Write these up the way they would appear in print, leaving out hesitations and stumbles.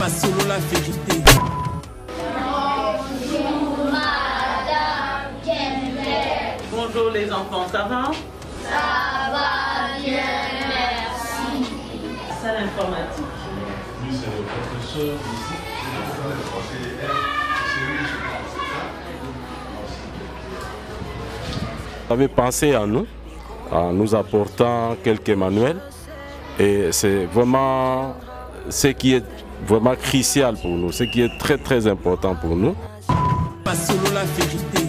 Pas solo la vérité. Bonjour Madame Kemper. Bonjour les enfants, ça va? Ça va bien, merci. Salle informatique. Oui, c'est le professeur ici. Vous avez pensé à nous, en nous apportant quelques manuels, et c'est vraiment ce qui est vraiment crucial pour nous, ce qui est très très important pour nous. Pas solo la vérité.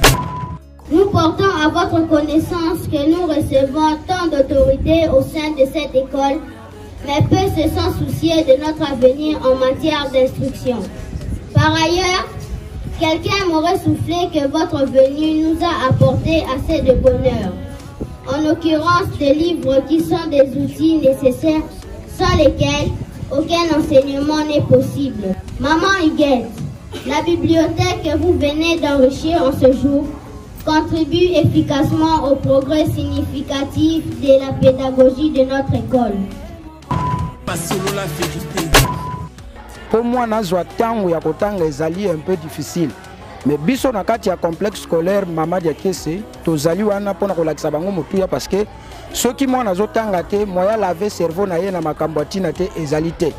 Nous portons à votre connaissance que nous recevons tant d'autorité au sein de cette école, mais peu se sont souciés de notre avenir en matière d'instruction. Par ailleurs, quelqu'un m'aurait soufflé que votre venue nous a apporté assez de bonheur. En l'occurrence, des livres qui sont des outils nécessaires sans lesquels aucun enseignement n'est possible. Maman Huguette, la bibliothèque que vous venez d'enrichir en ce jour contribue efficacement au progrès significatif de la pédagogie de notre école. Pas solo la vérité. Pour moi, nazwa tango ya kotanga ezali un peu difficile. Mais biso na kati ya complexe scolaire Mama Diakese, tozali wana pona kolakisa bango motuya parce que ceux qui mwana zotanga te moya laver cerveau na ye na makambo tina te ezali te.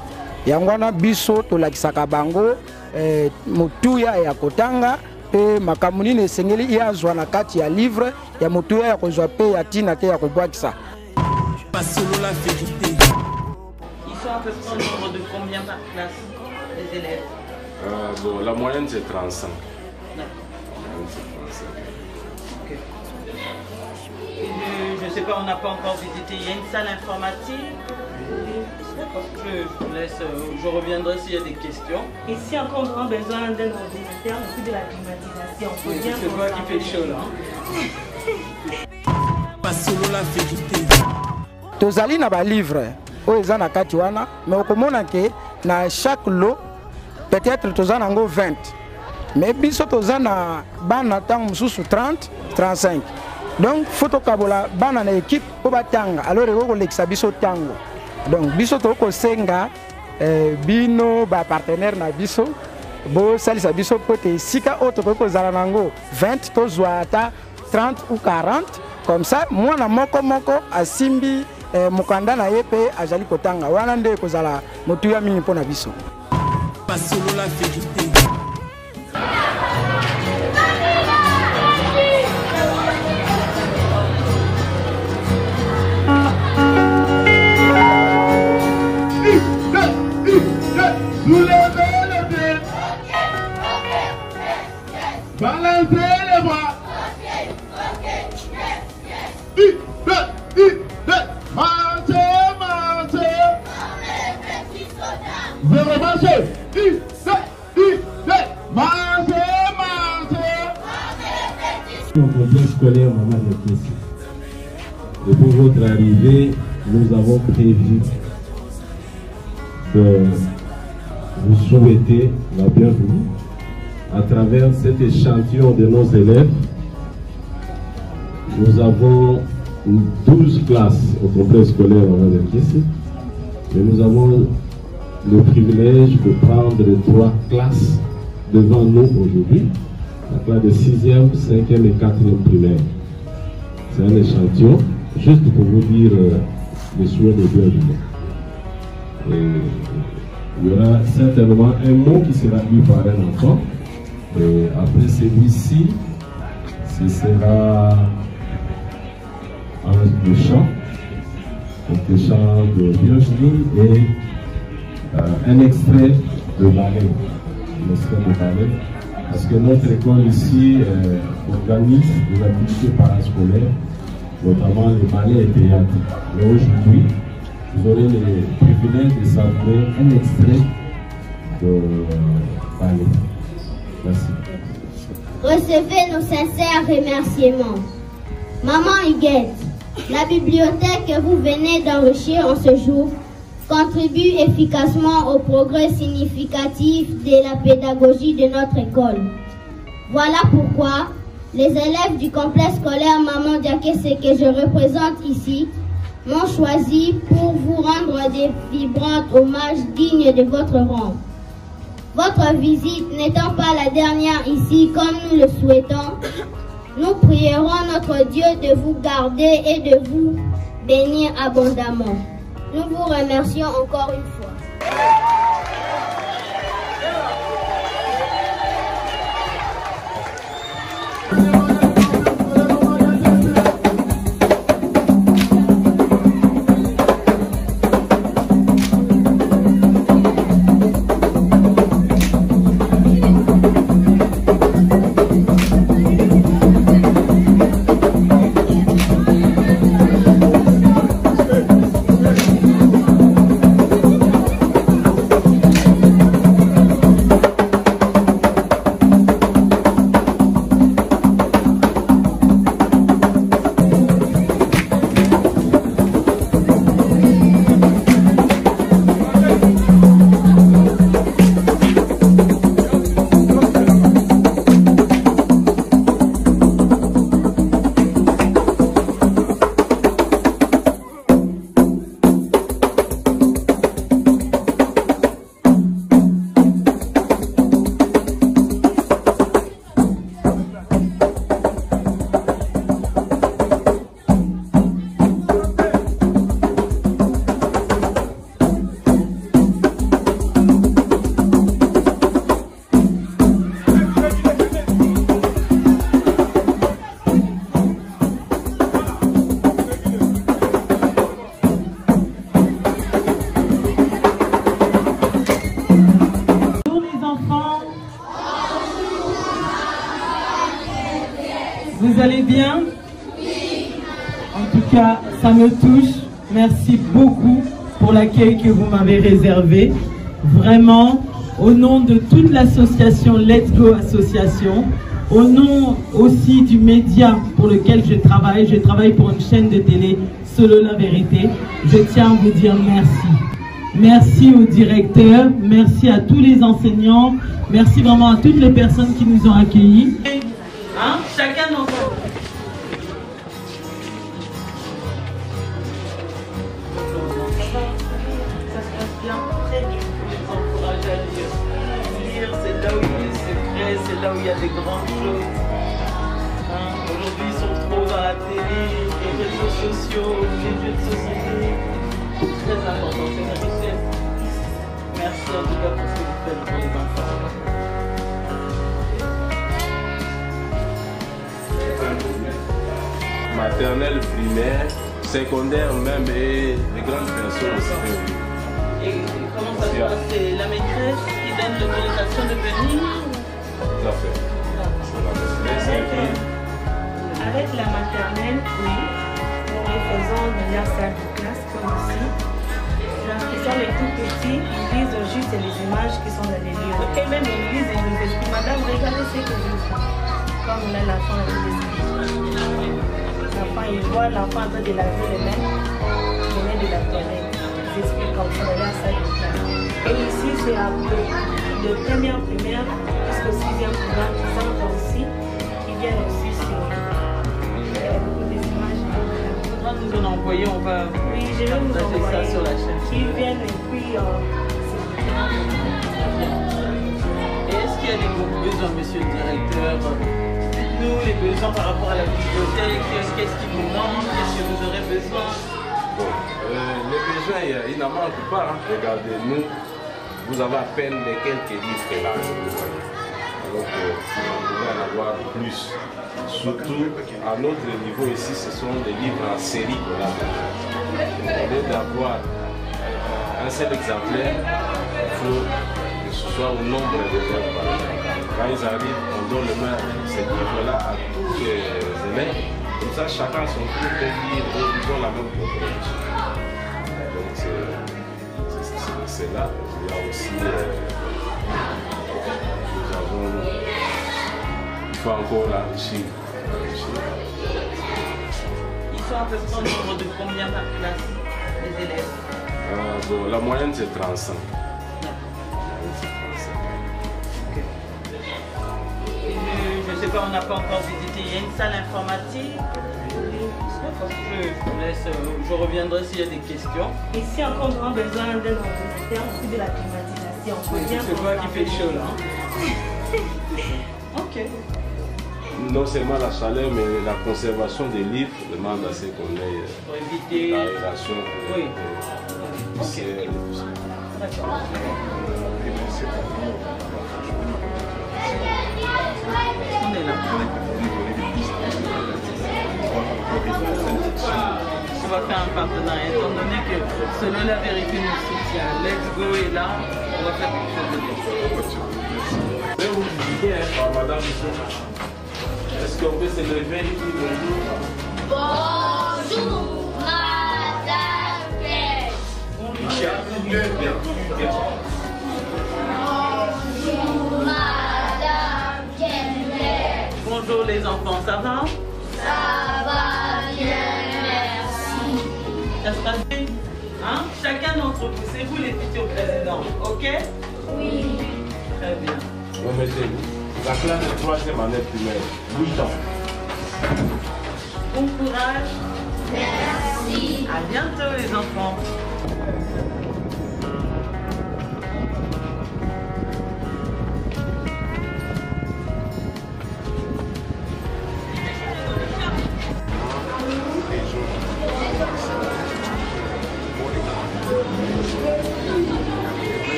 Yango wana biso tolakisaka bango motuya ya kotanga pe makambo nini esengeli yazwa na kati ya livre ya motuya ya kozwa pe ya tina te ya kobwakisa. Pas solo la vérité. Ils sont à peu près au nombre de combien par classe, les élèves? Bon, la moyenne c'est 35. Okay. Je ne sais pas, on n'a pas encore visité. Il y a une salle informatique. Je vous laisse, je reviendrai s'il y a des questions. Et si encore on a besoin d'un ordinateur, on fait de la climatisation. C'est toi qui fais chaud là. Pas solo la vérité. Tozali na ba livre oyo na kati wana, mais okomona ke na chaque lot peut-être tozana ngo 20. Mais biso tozana bana tango mususu 30, 35. Donc faut tokabola bana na équipe po batanga. Alors eko kolekisa biso tango. Donc biso toko senga bino ba partenaire na biso bo salisa biso pote sika auto ko zala nango 20 tozwa ata 30 ou 40 comme ça moi na moko asimbi mukanda na yepe ajali kotanga wana nde kozala motuya mingi pona biso. Pas solo la vérité. Soulevez les pieds. Balancez les bras. Marchez, marchez. Zéro marché. Marchez, marchez. Au complexe scolaire Mama Diakese. Depuis votre arrivée, nous avons prévu de vous souhaiter la bienvenue à travers cet échantillon de nos élèves. Nous avons 12 classes au complexe scolaire Mama Diakese, mais nous avons le privilège de prendre 3 classes devant nous aujourd'hui, la classe de 6e, 5e et 4e primaire. C'est un échantillon, juste pour vous dire les souhaits de bienvenue. Il y aura certainement un mot qui sera lu par un enfant. Et après celui-ci, ce sera un chant, donc le chant de bienvenue et un extrait de ballet. Un extrait de ballet. Parce que notre école ici organise des activités parascolaires, notamment les ballets et théâtre. Et aujourd'hui, vous aurez le privilège de savourer un extrait de ballet. Merci. Recevez nos sincères remerciements. Maman Huguette, la bibliothèque que vous venez d'enrichir en ce jour contribue efficacement au progrès significatif de la pédagogie de notre école. Voilà pourquoi les élèves du complexe scolaire Mama Diakese que je représente ici m'ont choisi pour vous rendre des vibrantes hommages dignes de votre rang. Votre visite n'étant pas la dernière ici comme nous le souhaitons, nous prierons notre Dieu de vous garder et de vous bénir abondamment. Nous vous remercions encore une fois. Vous allez bien? Oui. En tout cas, ça me touche. Merci beaucoup pour l'accueil que vous m'avez réservé. Vraiment, au nom de toute l'association Let's Go Association, au nom aussi du média pour lequel je travaille pour une chaîne de télé, Solo La Vérité, je tiens à vous dire merci. Merci au directeur, merci à tous les enseignants, merci vraiment à toutes les personnes qui nous ont accueillis. Hein? Chacun d'entre vous. Ça se passe bien, très bien. Je les encourage à lire. Lire, c'est là où il y a des secrets, c'est là où il y a des grandes choses. Hein? Aujourd'hui, ils sont trop dans la télé, les réseaux sociaux, les jeux de société. C'est très important, c'est une richesse. Merci en tout cas pour ce que vous faites pour les enfants. Maternelle, primaire, secondaire même et les grandes personnes aussi. Et comment ça se passe? C'est la maîtresse qui donne l'autorisation de venir? Tout à fait. Avec la maternelle, oui, nous faisons de la salle de classe comme ici. Ils sont les tout petits, ils lisent juste les images qui sont dans les livres. Et même ils lisent et nous expliquent, madame, regardez ce que je fais. Comme là, l'enfant a dit l'enfant, il voit l'enfant en train de laver les mains, venir de la toilette. Ils expliquent comme ça dans la salle de classe. Et ici, c'est de première primaire jusqu'au 6e primaire qui sont aussi, qui viennent aussi sur beaucoup des images. Quand nous en envoyer, on va partager ça sur la chaîne. Qui viennent et puis... Et est-ce qu'il y a des besoins, monsieur le directeur? Nous, les besoins par rapport à la bibliothèque, qu'est-ce qui vous manque? Qu'est-ce que vous aurez besoin? Bon, les besoins, il n'en manque pas. Hein. Regardez, nous, vous avez à peine les quelques livres là, vous voyez. Donc, vous pouvez en avoir plus. Surtout, à notre niveau ici, ce sont des livres en série qu'on a. Au lieu d'avoir un seul exemplaire, il faut que ce soit au nombre de élèves par exemple. Quand ils arrivent, on donne ces livres-là à tous les élèves. Comme ça, chacun son tour peut lire et ils ont la même compréhension. Donc, c'est là. Il y a aussi, nous avons, il faut encore l'enrichir. Ils sont à peu près au nombre de combien par classe, les élèves? Bon, la moyenne c'est 35. Je ne sais pas, on n'a pas encore visité. Il y a une salle informatique. Je reviendrai s'il y a des questions. Ici, encore, on a besoin d'un ordinateur, aussi de la climatisation. Si on peut bien. C'est toi qui fais chaud là. Ok. Non seulement la chaleur, mais la conservation des livres demande à ce qu'on ait Pour éviter. l'aération. Oui. D'accord. On est là. On va faire un partenariat, étant donné que selon la vérité nous soutient. Let's Go est là, on va faire quelque chose de bien. Je vais vous visiter, madame. Est-ce qu'on peut se lever ici? Bonjour, Madame Belle. Bonjour, Madame Kemble. Bonjour les enfants, ça va? Ça va bien, merci. Ça se passe bien? Hein? Chacun d'entre vous, c'est vous les futurs présidents, ok? Oui. Très bien. Remettez-vous. La classe de 3e année primaire, 8 ans. Bon courage. Merci. À bientôt les enfants.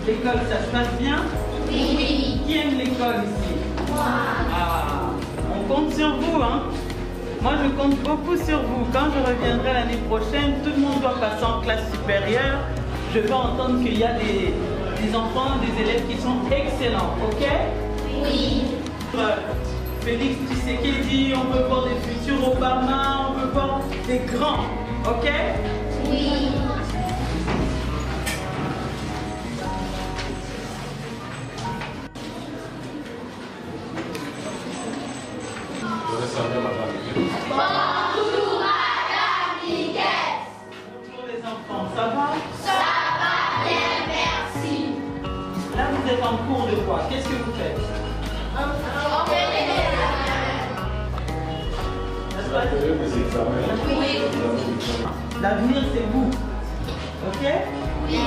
L'école, ça se passe bien? Oui. Qui aime l'école ici? Moi. Ah, on compte sur vous, hein? Moi, je compte beaucoup sur vous. Quand je reviendrai l'année prochaine, tout le monde doit passer en classe supérieure. Je veux entendre qu'il y a des enfants, des élèves qui sont excellents, ok? Oui. Félix Tshisekedi, on veut voir des futurs Obama, on veut voir des grands, ok? Oui. Bonjour Madame Miguel. Bonjour les enfants, ça va? Ça va bien, merci. Là vous êtes en cours de quoi? Qu'est-ce que vous faites? On fait des examens. Oui. L'avenir c'est vous, ok? Oui.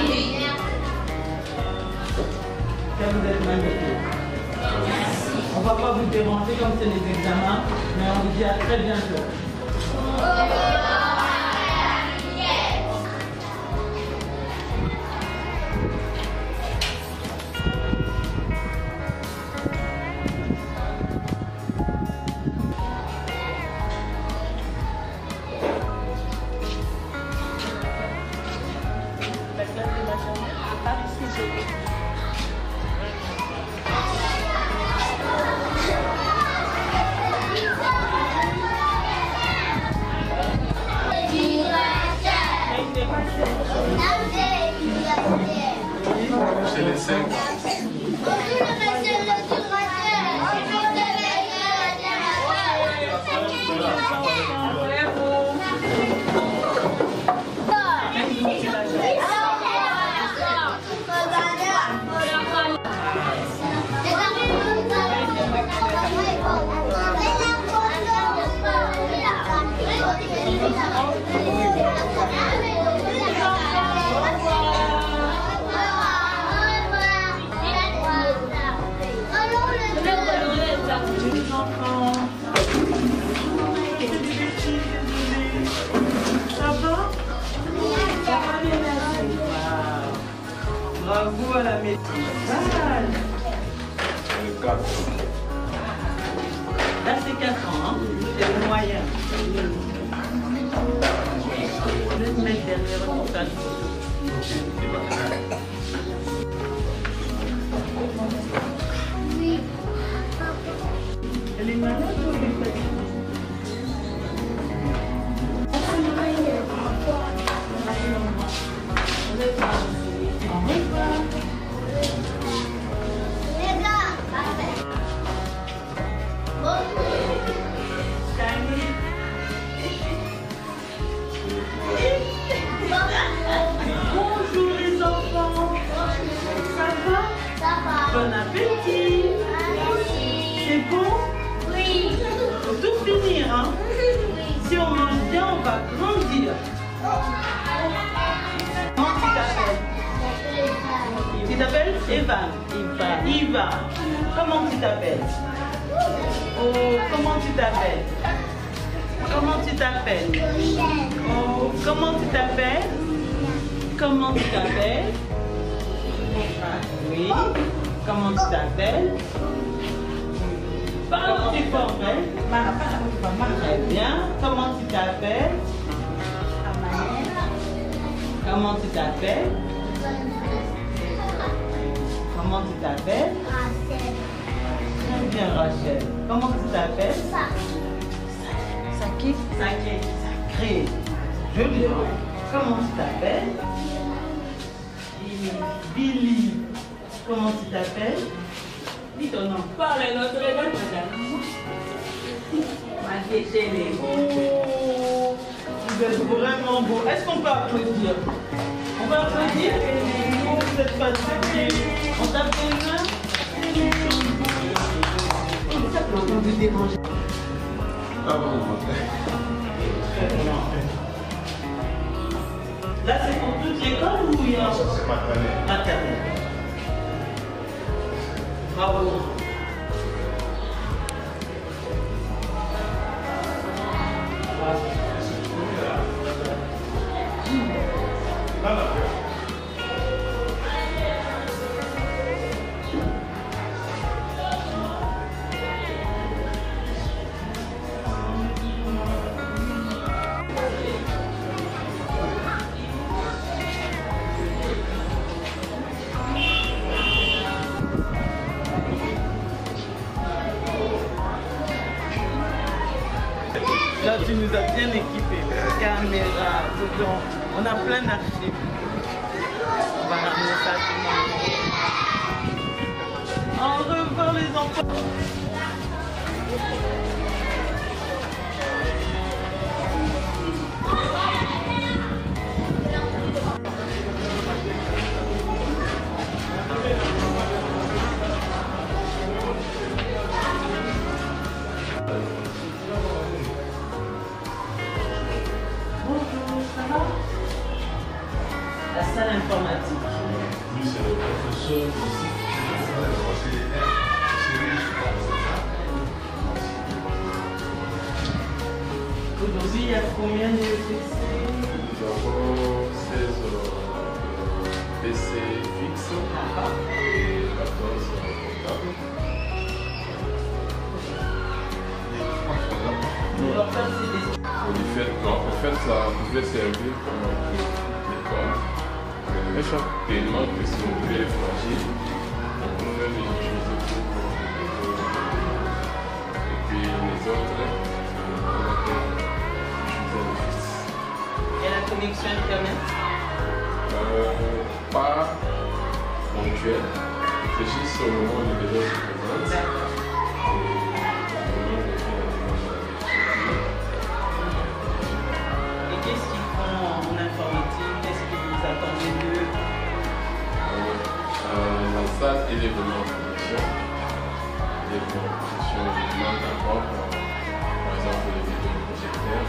Là vous êtes magnifiques. On ne va pas vous déranger comme c'est les examens, mais on vous dit à très bientôt. C'est les 5. Bravo à la maîtrise. Là, c'est 4 ans, hein? C'est le moyen. Je vais te mettre derrière ton sac. Oui. Elle est malade ou elle est fatiguée? va grandir. Comment tu t'appelles? Tu t'appelles Evan. Iva. Comment tu t'appelles? Oh, comment tu t'appelles? Comment tu t'appelles? Oh, comment tu t'appelles? Comment tu t'appelles? Oui. Comment tu t'appelles? Parle plus fort, hein? Très bien. Comment tu t'appelles? Comment tu t'appelles? Comment tu t'appelles? Très bien, Rachel. Comment tu t'appelles? Sacré. Sacré. Joli. Comment tu t'appelles? Billy. Comment tu t'appelles? Dis ton nom. Parle notre nom, madame. Oh, vous êtes vraiment beau. Est-ce qu'on peut applaudir? On peut applaudir? Oh, vous êtes fatigué. On tape les mains? On vous dérange. Là, c'est pour toute l'école ou il y a... C'est maternelle. Maternelle. Bravo. Là, tu nous as bien équipés. Caméra, dedans. On a plein d'archives. On va ramener ça à tout le monde. Au revoir les enfants. La salle informatique. Oui, c'est le professeur ici. Aujourd'hui, il y a combien de PC? Nous avons 16 PC fixes et 14 portables. En fait, ça pouvait servir comme l'école. Tellement que si on voulait les flanger, on pouvait les utiliser pour et puis les autres, on pouvait utiliser le fixe. Et la connexion Internet? Pas ponctuelle, c'est juste au moment où les élèves se présentent. Et qu'est-ce qu'ils font en informatique? Qu'est-ce que vous attendez d'eux? La salle et les volumes en production. Les volumes en production, je demande d'abord, par exemple, les vidéos de projecteurs.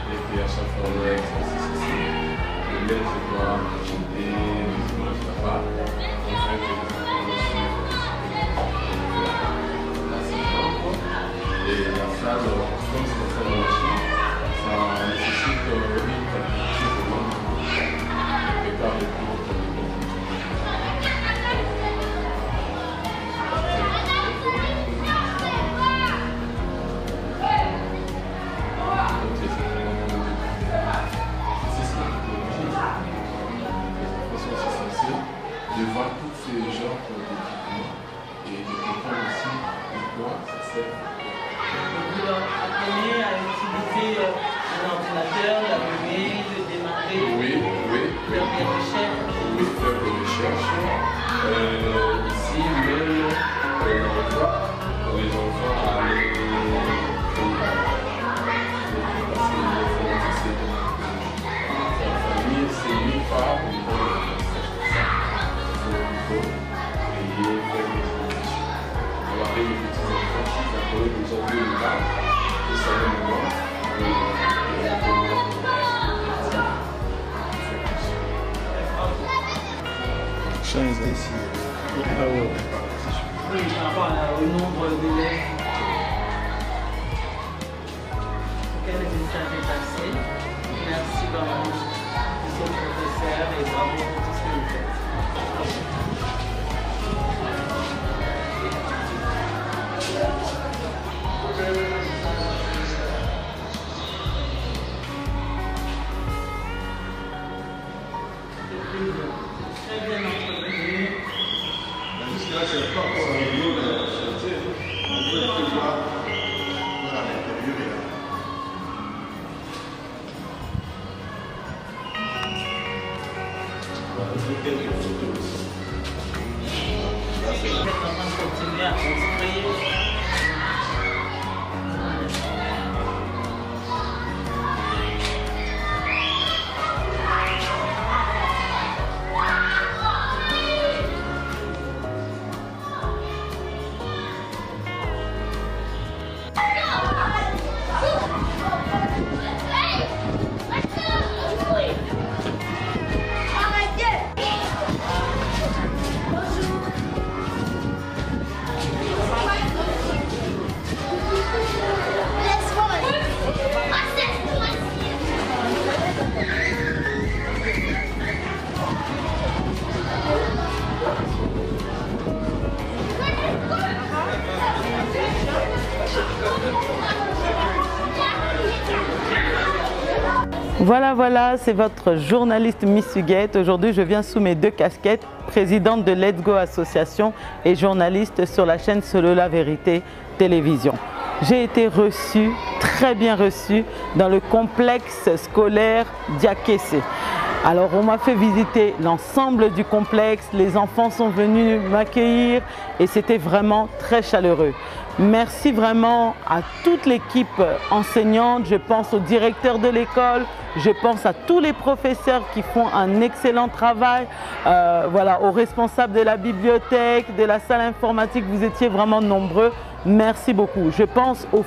Et puis à chaque fois, on a l'exercice ici. Le maître doit projeter les images là-bas. On fait que les enfants le suivent. Et la salle, comme c'est une salle de machine, ça nécessite une température vraiment prépare les cours pour les bons. De voir tous ces genres d'équipements et de comprendre aussi pourquoi ça sert. Vous leur apprenez à utiliser un ordinateur, l'allumer, le démarrer, faire des recherches. Oui, faire des recherches. Ici, même, on voit pour les enfants à aller parce que l'informatique, c'est de la famille, c'est une part où les petits enfants, ils appellent déjà 2 milliards, ils savent le moment, Oui, par rapport au nombre d'élèves. Quel message est passé? Merci vraiment, monsieur le professeur, et bravo pour tout ce que vous faites. Très bien entretenu. Continuer à construire. Voilà, c'est votre journaliste Miss Huguette. Aujourd'hui, je viens sous mes deux casquettes, présidente de Let's Go Association et journaliste sur la chaîne Solo La Vérité Télévision. J'ai été reçue, très bien reçue, dans le complexe scolaire Diakessé. Alors, on m'a fait visiter l'ensemble du complexe, les enfants sont venus m'accueillir et c'était vraiment très chaleureux. Merci vraiment à toute l'équipe enseignante, je pense au directeur de l'école, je pense à tous les professeurs qui font un excellent travail, voilà, aux responsables de la bibliothèque, de la salle informatique, vous étiez vraiment nombreux, merci beaucoup. Je pense aux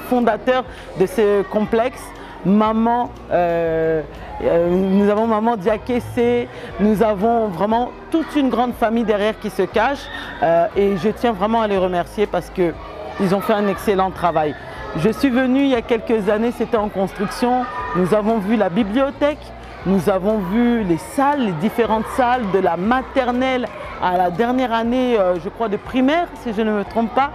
fondateurs de ce complexe, maman, nous avons maman Diakessé, nous avons vraiment toute une grande famille derrière qui se cache et je tiens vraiment à les remercier parce que ils ont fait un excellent travail. Je suis venue il y a quelques années, c'était en construction, nous avons vu la bibliothèque, nous avons vu les salles, les différentes salles de la maternelle à la dernière année, je crois, de primaire, si je ne me trompe pas,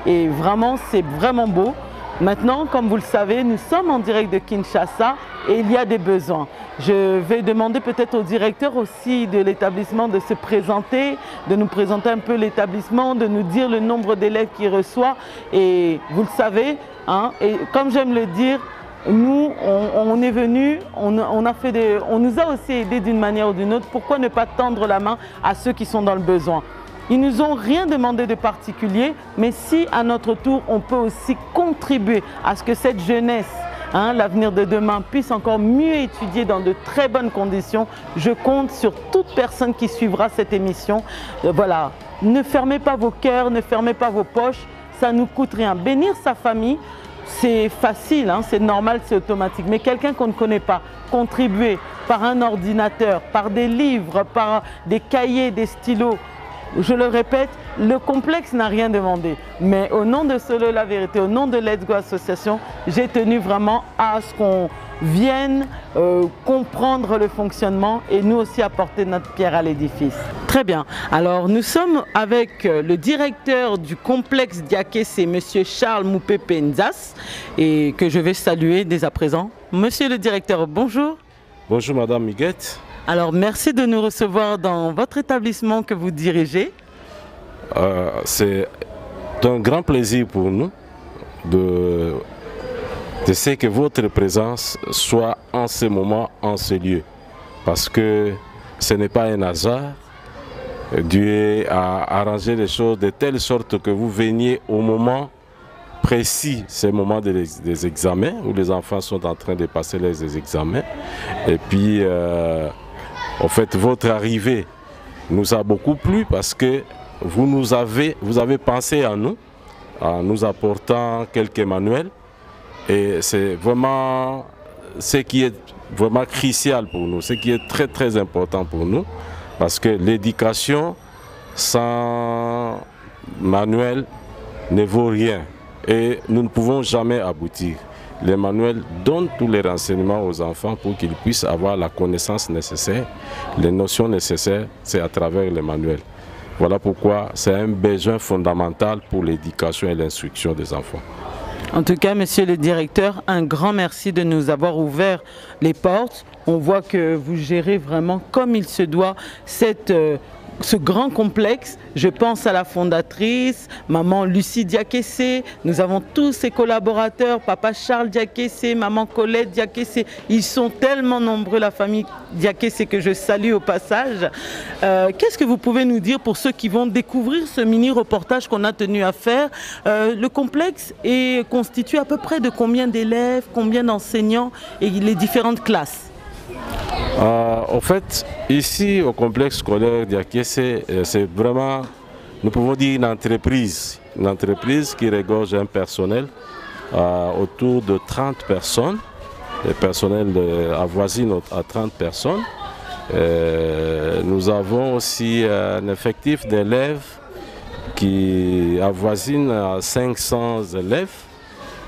et vraiment, c'est vraiment beau. Maintenant, comme vous le savez, nous sommes en direct de Kinshasa et il y a des besoins. Je vais demander peut-être au directeur aussi de l'établissement de se présenter, de nous présenter un peu l'établissement, de nous dire le nombre d'élèves qu'il reçoit. Et vous le savez, hein, et comme j'aime le dire, nous, on est venus, on nous a aussi aidés d'une manière ou d'une autre. Pourquoi ne pas tendre la main à ceux qui sont dans le besoin? Ils ne nous ont rien demandé de particulier, mais si à notre tour, on peut aussi contribuer à ce que cette jeunesse, hein, l'avenir de demain, puisse encore mieux étudier dans de très bonnes conditions, je compte sur toute personne qui suivra cette émission. Voilà, ne fermez pas vos cœurs, ne fermez pas vos poches, ça ne nous coûte rien. Bénir sa famille, c'est facile, hein, c'est normal, c'est automatique, mais quelqu'un qu'on ne connaît pas, contribuer par un ordinateur, par des livres, par des cahiers, des stylos. Je le répète, le complexe n'a rien demandé. Mais au nom de Solo La Vérité, au nom de Let's Go Association, j'ai tenu vraiment à ce qu'on vienne comprendre le fonctionnement et nous aussi apporter notre pierre à l'édifice. Très bien. Alors, nous sommes avec le directeur du complexe Diakessé, M. Charles Moupépé Nzas, et que je vais saluer dès à présent. Monsieur le directeur, bonjour. Bonjour Madame Huguette. Alors, merci de nous recevoir dans votre établissement que vous dirigez. C'est un grand plaisir pour nous de ce que votre présence soit en ce moment, en ce lieu. Parce que ce n'est pas un hasard. Dieu a arrangé les choses de telle sorte que vous veniez au moment précis, c'est le moment des examens, où les enfants sont en train de passer les examens. Et puis, en fait, votre arrivée nous a beaucoup plu parce que vous avez pensé à nous, en nous apportant quelques manuels. Et c'est vraiment ce qui est vraiment crucial pour nous, ce qui est très très important pour nous. Parce que l'éducation sans manuel ne vaut rien et nous ne pouvons jamais aboutir. Les manuels donnent tous les renseignements aux enfants pour qu'ils puissent avoir la connaissance nécessaire, les notions nécessaires, c'est à travers les manuels. Voilà pourquoi c'est un besoin fondamental pour l'éducation et l'instruction des enfants. En tout cas, monsieur le directeur, un grand merci de nous avoir ouvert les portes. On voit que vous gérez vraiment comme il se doit ce grand complexe. Je pense à la fondatrice, maman Lucie Diakessé, nous avons tous ses collaborateurs, papa Charles Diakessé, maman Colette Diakessé. Ils sont tellement nombreux, la famille Diakessé, que je salue au passage. Qu'est-ce que vous pouvez nous dire pour ceux qui vont découvrir ce mini-reportage qu'on a tenu à faire? Le complexe est constitué à peu près de combien d'élèves, combien d'enseignants et les différentes classes? En fait, ici au complexe scolaire d'Iakessé, c'est vraiment, nous pouvons dire une entreprise qui regorge un personnel autour de 30 personnes. Le personnel avoisine à 30 personnes. Nous avons aussi un effectif d'élèves qui avoisine à 500 élèves.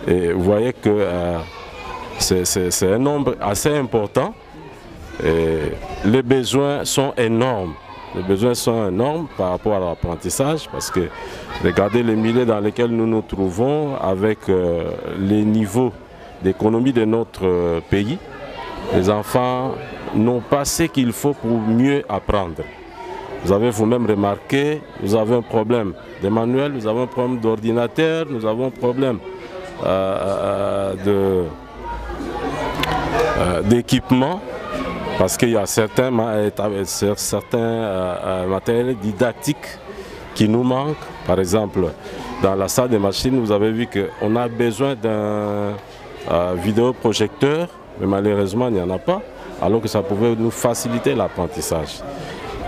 Et vous voyez que c'est un nombre assez important. Et les besoins sont énormes. Les besoins sont énormes par rapport à l'apprentissage parce que regardez les milieux dans lesquels nous nous trouvons avec les niveaux d'économie de notre pays. Les enfants n'ont pas ce qu'il faut pour mieux apprendre. Vous avez vous-même remarqué, nous avons un problème de manuel, nous avons un problème d'ordinateur, nous avons un problème d'équipement. Parce qu'il y a certains matériels didactiques qui nous manquent. Par exemple, dans la salle des machines, vous avez vu qu'on a besoin d'un vidéoprojecteur, mais malheureusement, il n'y en a pas, alors que ça pouvait nous faciliter l'apprentissage.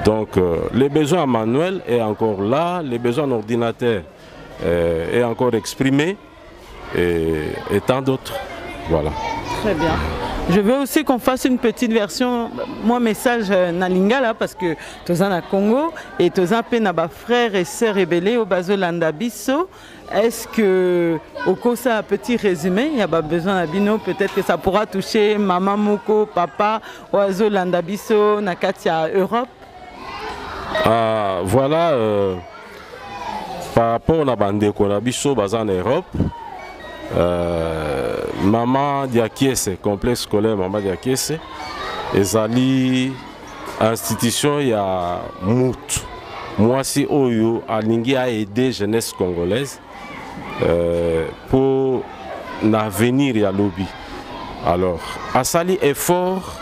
Donc, les besoins en manuel est encore là, les besoins en ordinateur est encore exprimé, et tant d'autres. Voilà. Très bien. Je veux aussi qu'on fasse une petite version, moi message na lingala parce que toza na Congo et toza pe na ba frères et sœurs rebellés au bazolanda biso. Est-ce que au kosa un petit résumé, il y a pas besoin d'abino, peut-être que ça pourra toucher maman moko, papa, oiseau landa biso na katia Europe. Voilà par rapport à bandeko na biso baza en Europe. Maman Diakessé, complexe scolaire Maman Diakessé, ezali institution ya mout. Moi si oyo alingi a aider jeunesse congolaise pour l'avenir ya lobby. Alors, asali effort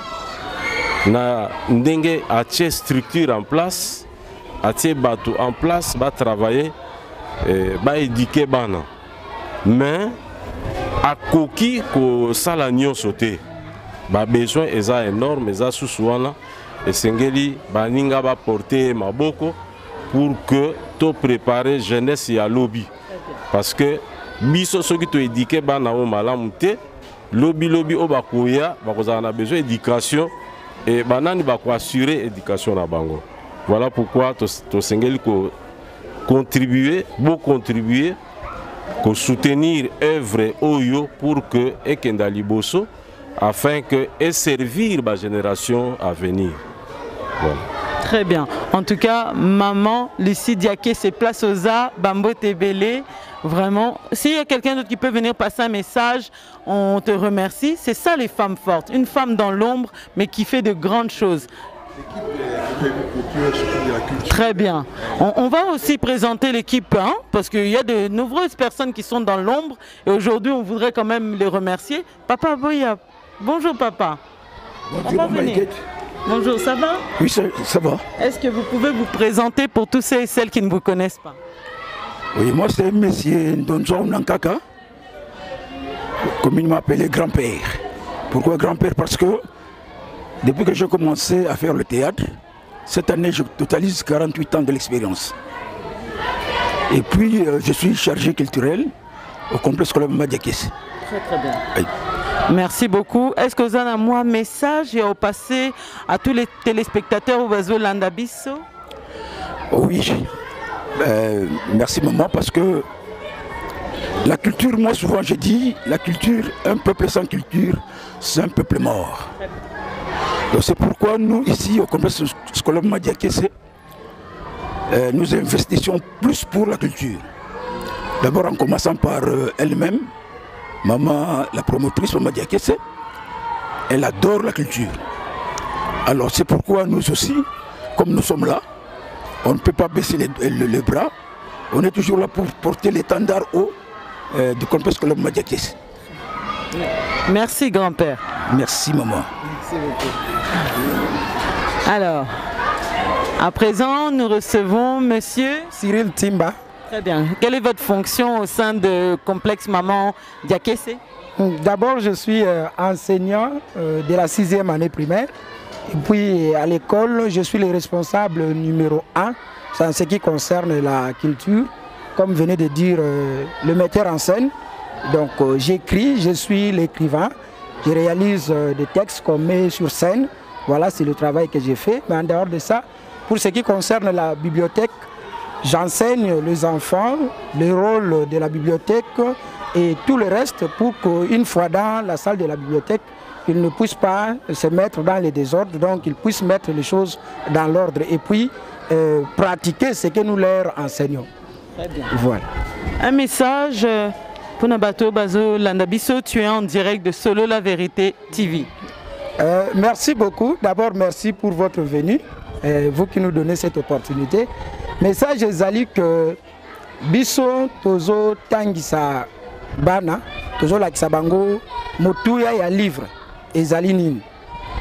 na ndenge atie structure en place, atie bateau en place, ba travailler, ba éduquer bana. Mais à koki ko sala nyonso te ba besoin eza énorme eza susuana esengeli baninga ba porter maboko pour que to préparer jeunesse ya lobby parce que biso soki to éduquer bana o malamu te lobby o bakoya bakozala na besoin d'éducation et banani bako assurer éducation na bango. Voilà pourquoi to sengeli ko contribuer pour soutenir l'œuvre Oyo pour que Ekenda Liboso afin que et servir la génération à venir. Voilà. Très bien. En tout cas, maman Lucie Diakessé, place aux arts, Bambo Tebele. Vraiment, s'il y a quelqu'un d'autre qui peut venir passer un message, on te remercie. C'est ça les femmes fortes. Une femme dans l'ombre, mais qui fait de grandes choses. Très bien. On va aussi présenter l'équipe, hein, parce qu'il y a de nombreuses personnes qui sont dans l'ombre et aujourd'hui on voudrait quand même les remercier. Papa Boya, bonjour papa. Bonjour, papa, venez. Bonjour, ça va? Oui, ça va. Est-ce que vous pouvez vous présenter pour tous ceux et celles qui ne vous connaissent pas? Oui, moi c'est monsieur Ndonzo Nankaka, communément appelé grand-père. Pourquoi grand-père? Parce que depuis que j'ai commencé à faire le théâtre, cette année je totalise 48 ans de l'expérience. Et puis je suis chargé culturel au complexe scolaire Maman Diakessé. Très très bien. Oui. Merci beaucoup. Est-ce que vous avez un message et au passé à tous les téléspectateurs au Bazo Landabiso? Oui, merci maman, parce que la culture, moi souvent je dis, la culture, un peuple sans culture, c'est un peuple mort. Donc c'est pourquoi nous, ici, au complexe scolaire Madiakessé, nous investissons plus pour la culture. D'abord en commençant par elle-même, maman, la promotrice Maman Diakessé, elle adore la culture. Alors c'est pourquoi nous aussi, comme nous sommes là, on ne peut pas baisser les bras, on est toujours là pour porter l'étendard haut du complexe scolaire Maman Diakessé. Merci grand-père. Merci maman. Merci beaucoup. Alors, à présent, nous recevons monsieur Cyril Timba. Très bien. Quelle est votre fonction au sein de complexe Maman Diakessé? D'abord, je suis enseignant de la 6e année primaire. Et puis, à l'école, je suis le responsable numéro 1 en ce qui concerne la culture. Comme venait de dire le metteur en scène. Donc, j'écris, je suis l'écrivain. Je réalise des textes qu'on met sur scène. Voilà, c'est le travail que j'ai fait. Mais en dehors de ça, pour ce qui concerne la bibliothèque, j'enseigne les enfants le rôle de la bibliothèque et tout le reste pour qu'une fois dans la salle de la bibliothèque, ils ne puissent pas se mettre dans les désordres, donc ils puissent mettre les choses dans l'ordre et puis pratiquer ce que nous leur enseignons. Très bien. Voilà. Un message pour Nabato Bazo Landabiso, tu es en direct de Solo La Vérité TV. Merci beaucoup. D'abord, merci pour votre venue, vous qui nous donnez cette opportunité. Message ezali que biso tozo tangisa bana tozo lakisa bango motuya ya livre ezali nini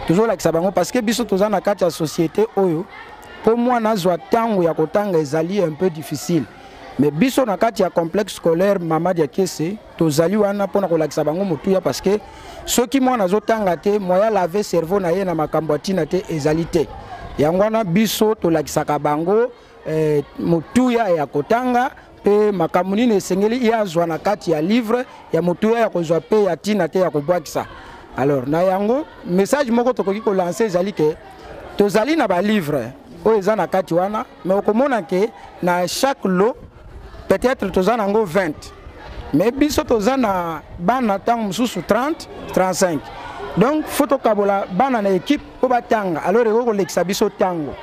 tozo lakisa bango parce que biso toza na kati ya société oyo pour moi nazwa tango ya kotanga ezali un peu difficile mais biso na kati ya complexe scolaire Maman Diakessé tozali wana pona ko lakisa bango motuya parce que soki mwana azotanga te moya laver cerveau na ye na makambo atina te ezali te yango wana biso tolakisaka bango motuya ya kotanga pe makambo nini esengeli yazwa na kati ya livre ya motuya ya kozwa pe ya tina te ya kobwakisa. Alors na yango message moko tokoki ko lancer ezali ke tozali na ba livre oyo eza na kati wana mais okomona ke na chaque lot peut-être toza nango 20 mais biso toza na bana tango mosusu 30 35 donc faut tokabola bana na équipe po batanga alors ekolekisa biso tango.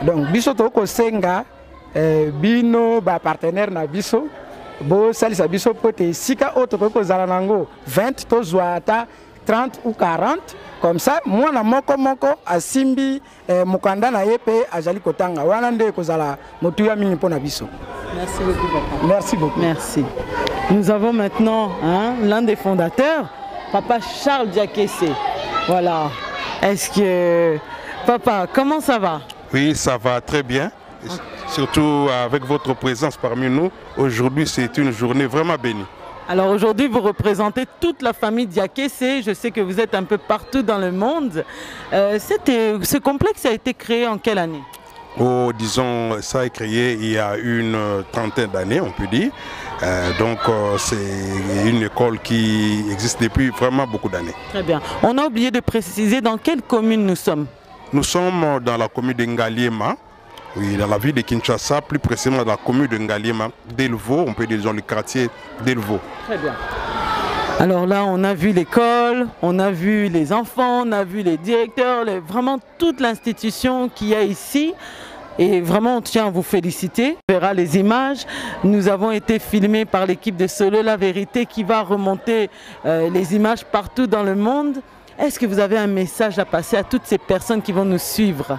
Donc biso toko senga bino ba partenaire na biso bo salisa biso pote sika auto ko zala nango 20 tozwa ata 30 ou 40 comme ça moi na moko asimbi mukanda na yepe ajali kotanga wana nde ko zala motuya mingi pona biso. Merci beaucoup papa. Merci beaucoup. Merci. Nous avons maintenant l'un des fondateurs, papa Charles Diakessé. Voilà. Est-ce que papa, comment ça va? Oui, ça va très bien, surtout avec votre présence parmi nous. Aujourd'hui, c'est une journée vraiment bénie. Alors aujourd'hui, vous représentez toute la famille Diakessé. Je sais que vous êtes un peu partout dans le monde. Ce complexe a été créé en quelle année? Oh, disons, ça a été créé il y a une trentaine d'années, on peut dire. Donc c'est une école qui existe depuis vraiment beaucoup d'années. Très bien. On a oublié de préciser dans quelle commune nous sommes. Nous sommes dans la commune de Ngaliema, oui, dans la ville de Kinshasa, plus précisément dans la commune de Ngaliema, Delvaux, on peut dire dans le quartier Delvaux. Très bien. Alors là, on a vu l'école, on a vu les enfants, on a vu les directeurs, vraiment toute l'institution qu'il y a ici. Et vraiment, on tient à vous féliciter. On verra les images. Nous avons été filmés par l'équipe de Solo La Vérité qui va remonter les images partout dans le monde. Est-ce que vous avez un message à passer à toutes ces personnes qui vont nous suivre?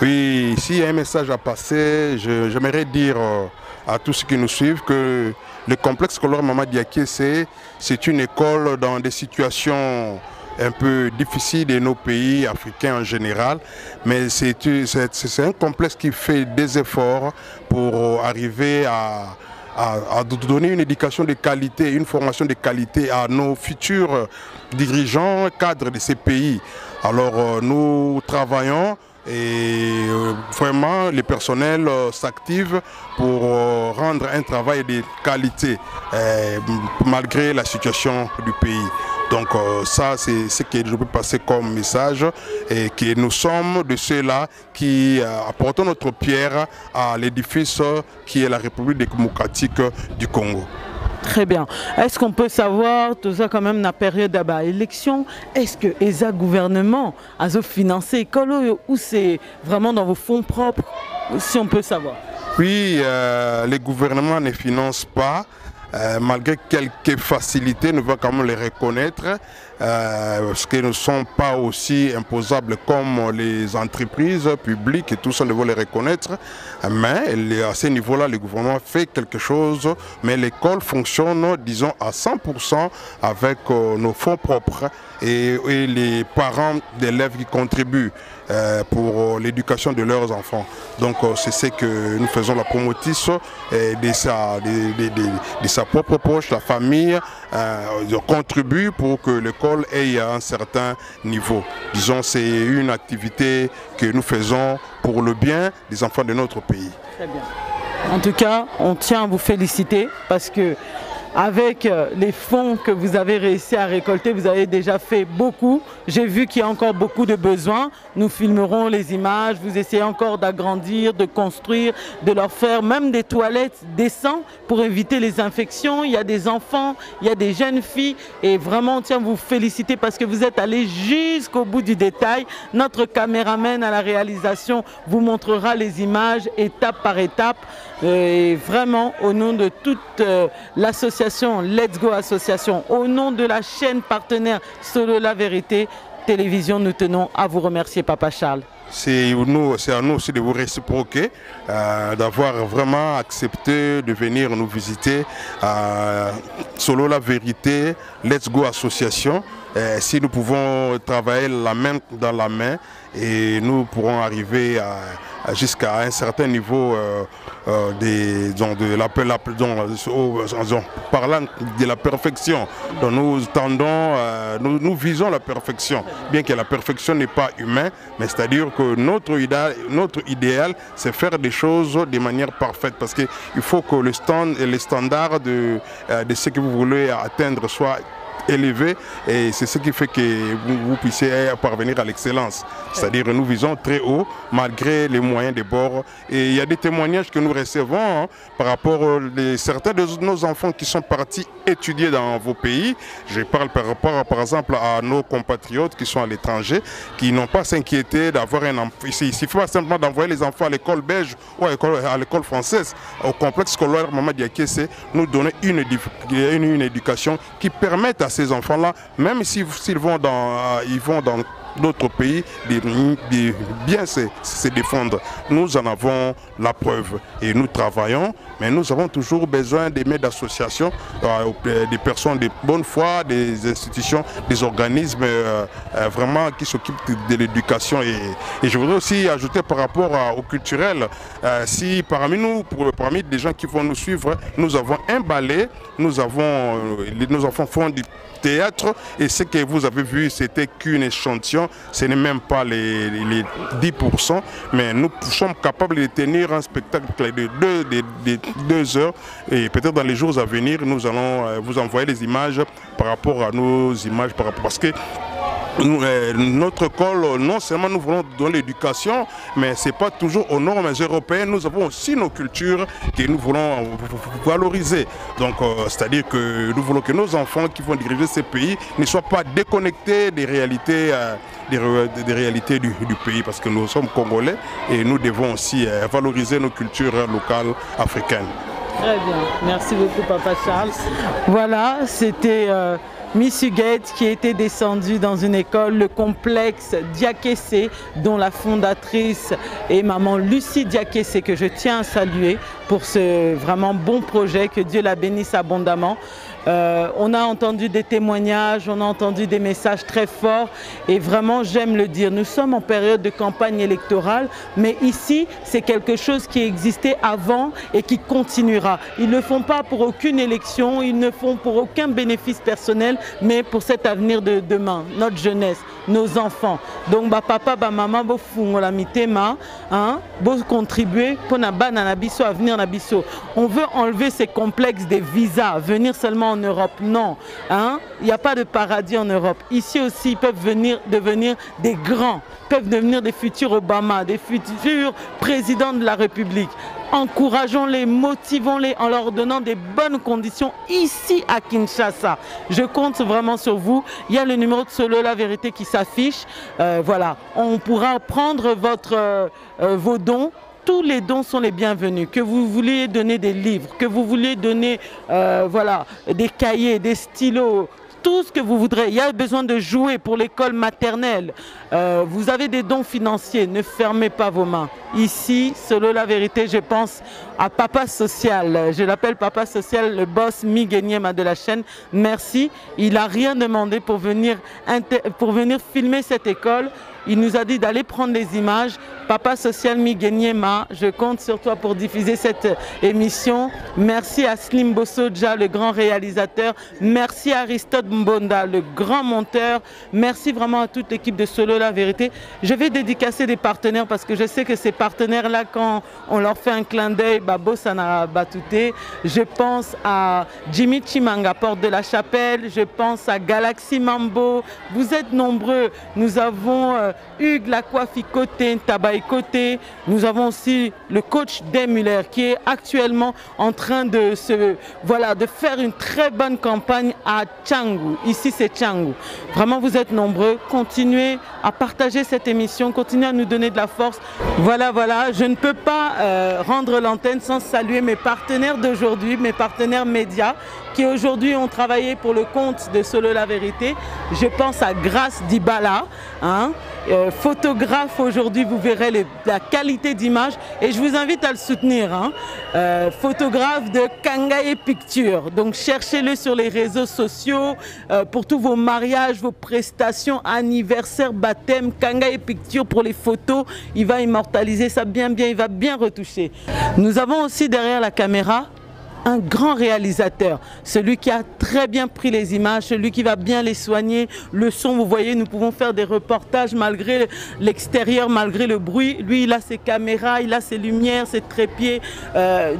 Oui, s'il y a un message à passer, j'aimerais dire à tous ceux qui nous suivent que le complexe scolaire Maman Diakessé, c'est une école dans des situations un peu difficiles de nos pays africains en général, mais c'est un complexe qui fait des efforts pour arriver à donner une éducation de qualité, une formation de qualité à nos futurs dirigeants, cadres de ces pays. Alors nous travaillons et vraiment les personnels s'activent pour rendre un travail de qualité malgré la situation du pays. Donc ça, c'est ce que je peux passer comme message, et que nous sommes de ceux-là qui apportons notre pierre à l'édifice qui est la République démocratique du Congo. Très bien. Est-ce qu'on peut savoir, tout ça quand même, dans la période d'élection, est-ce que les gouvernements a financé l'école ou c'est vraiment dans vos fonds propres, si on peut savoir? Oui, les gouvernements ne financent pas. Malgré quelques facilités, nous devons quand même les reconnaître, parce qu'ils ne sont pas aussi imposables comme les entreprises publiques, et tout ça, nous devons les reconnaître. Mais à ce niveau-là, le gouvernement fait quelque chose, mais l'école fonctionne, disons, à 100% avec nos fonds propres et les parents d'élèves qui contribuent pour l'éducation de leurs enfants. Donc c'est ce que nous faisons, la promotrice de sa propre poche, la famille contribue pour que l'école ait un certain niveau. Disons, c'est une activité que nous faisons pour le bien des enfants de notre pays. Très bien. En tout cas, on tient à vous féliciter parce que avec les fonds que vous avez réussi à récolter, vous avez déjà fait beaucoup. J'ai vu qu'il y a encore beaucoup de besoins. Nous filmerons les images, vous essayez encore d'agrandir, de construire, de leur faire même des toilettes décentes pour éviter les infections. Il y a des enfants, il y a des jeunes filles et vraiment on tient à vous féliciter parce que vous êtes allés jusqu'au bout du détail. Notre caméraman à la réalisation vous montrera les images étape par étape. Et vraiment, au nom de toute l'association Let's Go Association, au nom de la chaîne partenaire Solo La Vérité Télévision, nous tenons à vous remercier, Papa Charles. C'est à nous aussi de vous réciproquer, d'avoir vraiment accepté de venir nous visiter Solo La Vérité, Let's Go Association. Si nous pouvons travailler la main dans la main et nous pourrons arriver jusqu'à un certain niveau parlant de la perfection. Donc nous tendons, nous visons la perfection, bien que la perfection n'est pas humaine, mais c'est-à-dire que notre idéal, c'est faire des choses de manière parfaite, parce qu'il faut que les standards de ce que vous voulez atteindre soient élevé, et c'est ce qui fait que vous puissiez parvenir à l'excellence. C'est-à-dire nous visons très haut malgré les moyens des bords. Et il y a des témoignages que nous recevons par rapport à certains de nos enfants qui sont partis étudier dans vos pays. Je parle par rapport par exemple à nos compatriotes qui sont à l'étranger, qui n'ont pas à s'inquiéter d'avoir un enfant. Il suffit pas simplement d'envoyer les enfants à l'école belge ou à l'école française. Au complexe scolaire Maman Diaké, c'est nous donner une éducation qui permette à ces enfants-là, même s'ils vont dans d'autres pays, de bien se défendre. Nous en avons la preuve et nous travaillons, mais nous avons toujours besoin d'aimer d'associations, des personnes de bonne foi, des institutions, des organismes vraiment qui s'occupent de l'éducation. Et je voudrais aussi ajouter par rapport au culturel, si parmi nous, parmi les gens qui vont nous suivre, nous avons un ballet, nos enfants font du théâtre, et ce que vous avez vu, c'était qu'une échantillon, ce n'est même pas les 10%, mais nous sommes capables de tenir un spectacle de 2 heures, et peut-être dans les jours à venir, nous allons vous envoyer les images par rapport à nos images, parce que notre école, non seulement nous voulons donner l'éducation, mais ce n'est pas toujours aux normes européennes. Nous avons aussi nos cultures que nous voulons valoriser. Donc, c'est-à-dire que nous voulons que nos enfants qui vont diriger ces pays ne soient pas déconnectés des réalités, du pays, parce que nous sommes Congolais et nous devons aussi valoriser nos cultures locales africaines. Très bien. Merci beaucoup, Papa Charles. Voilà, c'était Miss Huguette qui était descendue dans une école, le complexe Diakessé, dont la fondatrice est maman Lucie Diakessé, que je tiens à saluer pour ce vraiment bon projet, que Dieu la bénisse abondamment. On a entendu des témoignages, on a entendu des messages très forts et vraiment j'aime le dire, nous sommes en période de campagne électorale, mais ici c'est quelque chose qui existait avant et qui continuera. Ils ne le font pas pour aucune élection, ils ne font pour aucun bénéfice personnel, mais pour cet avenir de demain, notre jeunesse, nos enfants. Donc papa, maman, bo fungola mitema, bo contribuer pour na ba na biso avenir na biso. On veut enlever ces complexes des visas, venir seulement en Europe. Non, hein? Il n'y a pas de paradis en Europe. Ici aussi, ils peuvent devenir des grands, peuvent devenir des futurs Obama, des futurs présidents de la République. Encourageons-les, motivons-les en leur donnant des bonnes conditions ici à Kinshasa. Je compte vraiment sur vous. Il y a le numéro de Solo La Vérité qui s'affiche. Voilà, on pourra prendre vos dons. Tous les dons sont les bienvenus. Que vous vouliez donner des livres, que vous vouliez donner voilà, des cahiers, des stylos, tout ce que vous voudrez. Il y a besoin de jouets pour l'école maternelle. Vous avez des dons financiers, ne fermez pas vos mains. Ici, Solo La Vérité, je pense à Papa Social. Je l'appelle Papa Social, le boss Migueniema de la chaîne. Merci. Il n'a rien demandé pour venir filmer cette école. Il nous a dit d'aller prendre les images. Papa Social Migueniema, je compte sur toi pour diffuser cette émission. Merci à Slim Bossodja, le grand réalisateur. Merci à Aristote Mbonda, le grand monteur. Merci vraiment à toute l'équipe de Solo La Vérité. Je vais dédicacer des partenaires parce que je sais que ces partenaires-là, quand on leur fait un clin d'œil, Babo Sana Batouté. Je pense à Jimmy Chimanga, Porte de la Chapelle. Je pense à Galaxy Mambo. Vous êtes nombreux. Nous avons Hugues Lacroix côté, Tabaï côté. Nous avons aussi le coach Demuller qui est actuellement en train de faire une très bonne campagne à Tchangou. Ici c'est Tchangou. Vraiment vous êtes nombreux. Continuez à partager cette émission, continuez à nous donner de la force. Voilà, je ne peux pas rendre l'antenne sans saluer mes partenaires d'aujourd'hui, mes partenaires médias qui aujourd'hui ont travaillé pour le compte de Solo La Vérité. Je pense à Grace Dibala, hein, photographe aujourd'hui, vous verrez la qualité d'image et je vous invite à le soutenir. Hein. Photographe de Kangaye Picture, donc cherchez-le sur les réseaux sociaux pour tous vos mariages, vos prestations, anniversaires, baptêmes. Kangaye Picture pour les photos, il va immortaliser ça bien, il va bien retoucher. Nous avons aussi derrière la caméra un grand réalisateur, celui qui a très bien pris les images, celui qui va bien les soigner, le son, vous voyez, nous pouvons faire des reportages malgré l'extérieur, malgré le bruit. Lui, il a ses caméras, il a ses lumières, ses trépieds,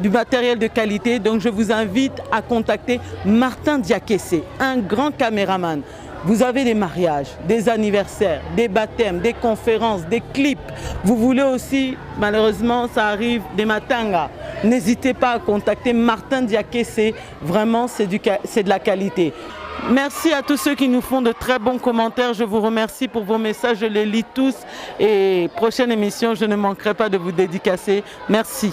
du matériel de qualité. Donc je vous invite à contacter Martin Diakessé, un grand caméraman. Vous avez des mariages, des anniversaires, des baptêmes, des conférences, des clips. Vous voulez aussi, malheureusement, ça arrive, des matangas. N'hésitez pas à contacter Martin Diakessé. Vraiment, c'est de la qualité. Merci à tous ceux qui nous font de très bons commentaires. Je vous remercie pour vos messages. Je les lis tous. Et prochaine émission, je ne manquerai pas de vous dédicacer. Merci.